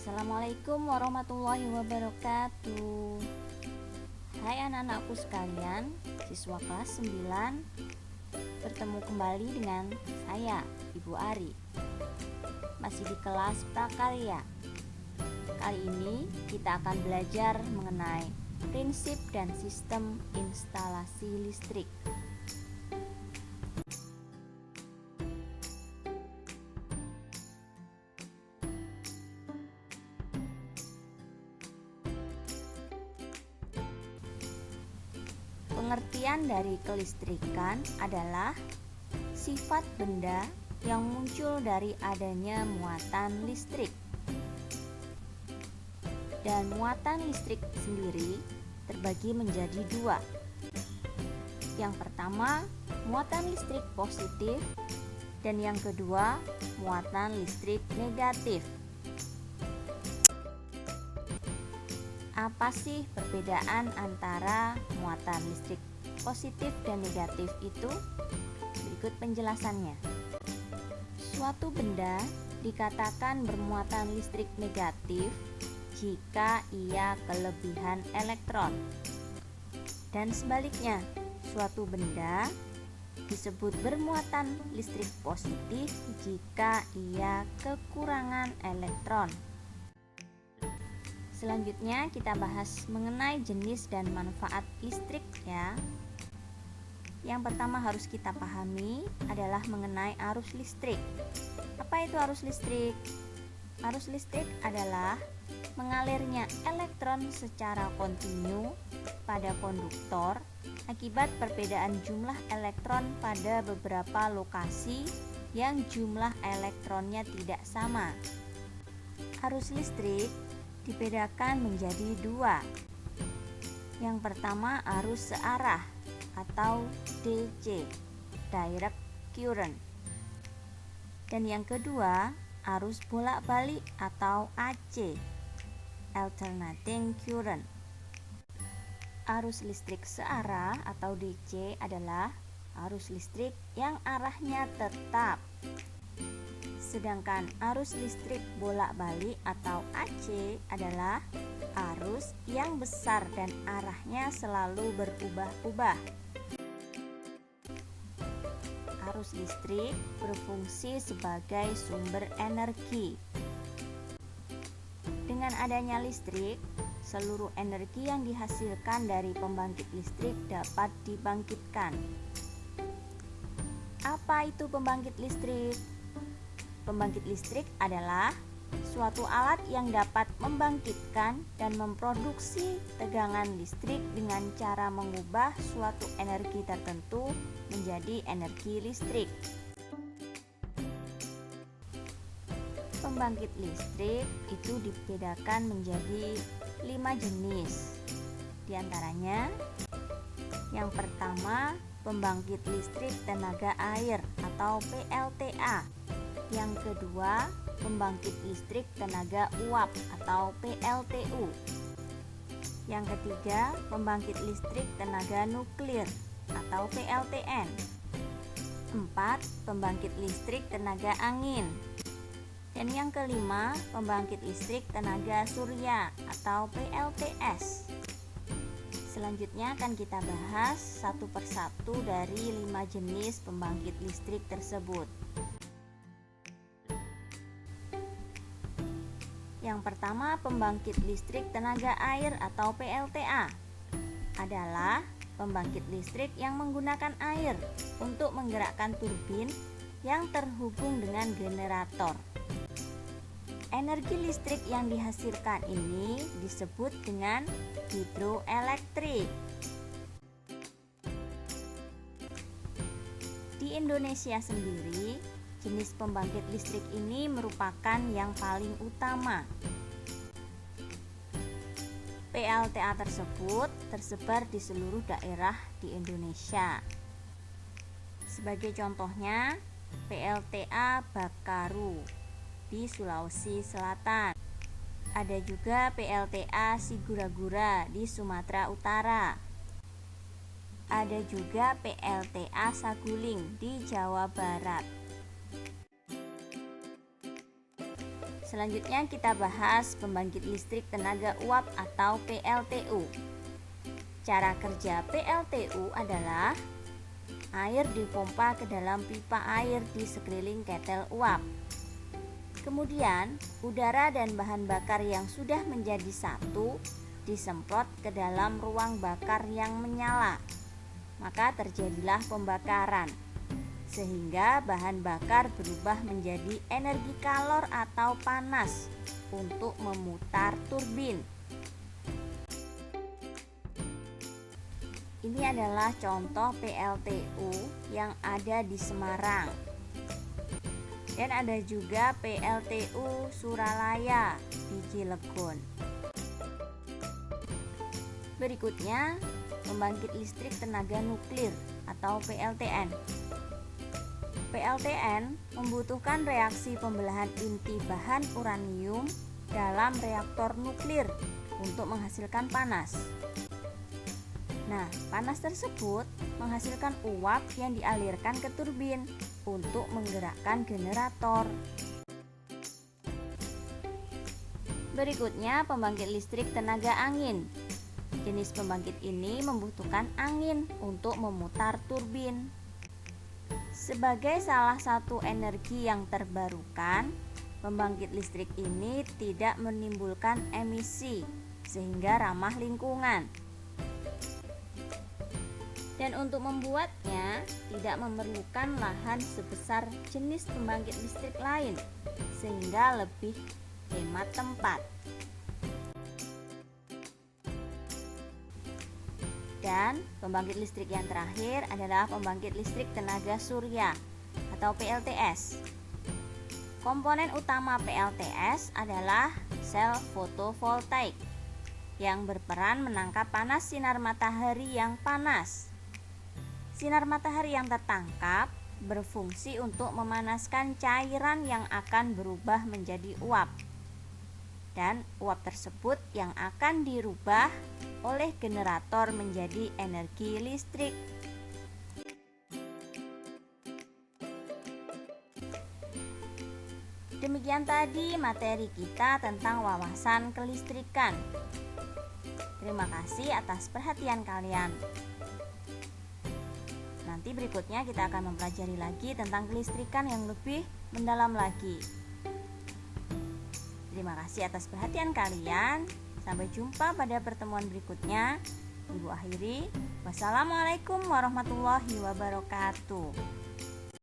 Assalamualaikum warahmatullahi wabarakatuh. Hai anak-anakku sekalian, siswa kelas 9, bertemu kembali dengan saya, Ibu Ari. Masih di kelas prakarya. Kali ini kita akan belajar mengenai prinsip dan sistem instalasi listrik. Pengertian dari kelistrikan adalah sifat benda yang muncul dari adanya muatan listrik. Dan muatan listrik sendiri terbagi menjadi dua. Yang pertama, muatan listrik positif, dan yang kedua, muatan listrik negatif. Apa sih perbedaan antara muatan listrik positif dan negatif itu? Berikut penjelasannya. Suatu benda dikatakan bermuatan listrik negatif jika ia kelebihan elektron. Dan sebaliknya, suatu benda disebut bermuatan listrik positif jika ia kekurangan elektron. Selanjutnya kita bahas mengenai jenis dan manfaat listrik ya. Yang pertama harus kita pahami adalah mengenai arus listrik. Apa itu arus listrik? Arus listrik adalah mengalirnya elektron secara kontinu pada konduktor akibat perbedaan jumlah elektron pada beberapa lokasi yang jumlah elektronnya tidak sama. Arus listrik dibedakan menjadi dua. Yang pertama arus searah atau DC, direct current. Dan yang kedua arus bolak-balik atau AC, alternating current. Arus listrik searah atau DC adalah arus listrik yang arahnya tetap. Sedangkan arus listrik bolak-balik atau AC adalah arus yang besar dan arahnya selalu berubah-ubah. Arus listrik berfungsi sebagai sumber energi. Dengan adanya listrik, seluruh energi yang dihasilkan dari pembangkit listrik dapat dibangkitkan. Apa itu pembangkit listrik? Pembangkit listrik adalah suatu alat yang dapat membangkitkan dan memproduksi tegangan listrik dengan cara mengubah suatu energi tertentu menjadi energi listrik. Pembangkit listrik itu dibedakan menjadi 5 jenis. Di antaranya, yang pertama, pembangkit listrik tenaga air atau PLTA. Yang kedua, pembangkit listrik tenaga uap atau PLTU. Yang ketiga, pembangkit listrik tenaga nuklir atau PLTN. 4. Pembangkit listrik tenaga angin. Dan yang kelima, pembangkit listrik tenaga surya atau PLTS. Selanjutnya akan kita bahas satu persatu dari 5 jenis pembangkit listrik tersebut. Yang pertama, pembangkit listrik tenaga air atau PLTA adalah pembangkit listrik yang menggunakan air untuk menggerakkan turbin yang terhubung dengan generator. Energi listrik yang dihasilkan ini disebut dengan hidroelektrik. Di Indonesia sendiri, jenis pembangkit listrik ini merupakan yang paling utama. PLTA tersebut tersebar di seluruh daerah di Indonesia. Sebagai contohnya, PLTA Bakaru di Sulawesi Selatan. Ada juga PLTA Sigura-gura di Sumatera Utara. Ada juga PLTA Saguling di Jawa Barat. Selanjutnya kita bahas pembangkit listrik tenaga uap atau PLTU. Cara kerja PLTU adalah air dipompa ke dalam pipa air di sekeliling ketel uap. Kemudian, udara dan bahan bakar yang sudah menjadi satu disemprot ke dalam ruang bakar yang menyala. Maka terjadilah pembakaran, sehingga bahan bakar berubah menjadi energi kalor atau panas untuk memutar turbin. Ini adalah contoh PLTU yang ada di Semarang. Dan ada juga PLTU Suralaya di Cilegon. Berikutnya, pembangkit listrik tenaga nuklir atau PLTN. PLTN membutuhkan reaksi pembelahan inti bahan uranium dalam reaktor nuklir untuk menghasilkan panas. Nah, panas tersebut menghasilkan uap yang dialirkan ke turbin untuk menggerakkan generator. Berikutnya, pembangkit listrik tenaga angin. Jenis pembangkit ini membutuhkan angin untuk memutar turbin. Sebagai salah satu energi yang terbarukan, pembangkit listrik ini tidak menimbulkan emisi sehingga ramah lingkungan. Dan untuk membuatnya tidak memerlukan lahan sebesar jenis pembangkit listrik lain sehingga lebih hemat tempat. Dan pembangkit listrik yang terakhir adalah pembangkit listrik tenaga surya atau PLTS. Komponen utama PLTS adalah sel fotovoltaik yang berperan menangkap panas sinar matahari yang panas. Sinar matahari yang tertangkap berfungsi untuk memanaskan cairan yang akan berubah menjadi uap. Dan uap tersebut yang akan dirubah oleh generator menjadi energi listrik. Demikian tadi materi kita tentang wawasan kelistrikan. Terima kasih atas perhatian kalian. Nanti berikutnya kita akan mempelajari lagi tentang kelistrikan yang lebih mendalam lagi. Terima kasih atas perhatian kalian. Sampai jumpa pada pertemuan berikutnya. Ibu akhiri. Wassalamualaikum warahmatullahi wabarakatuh.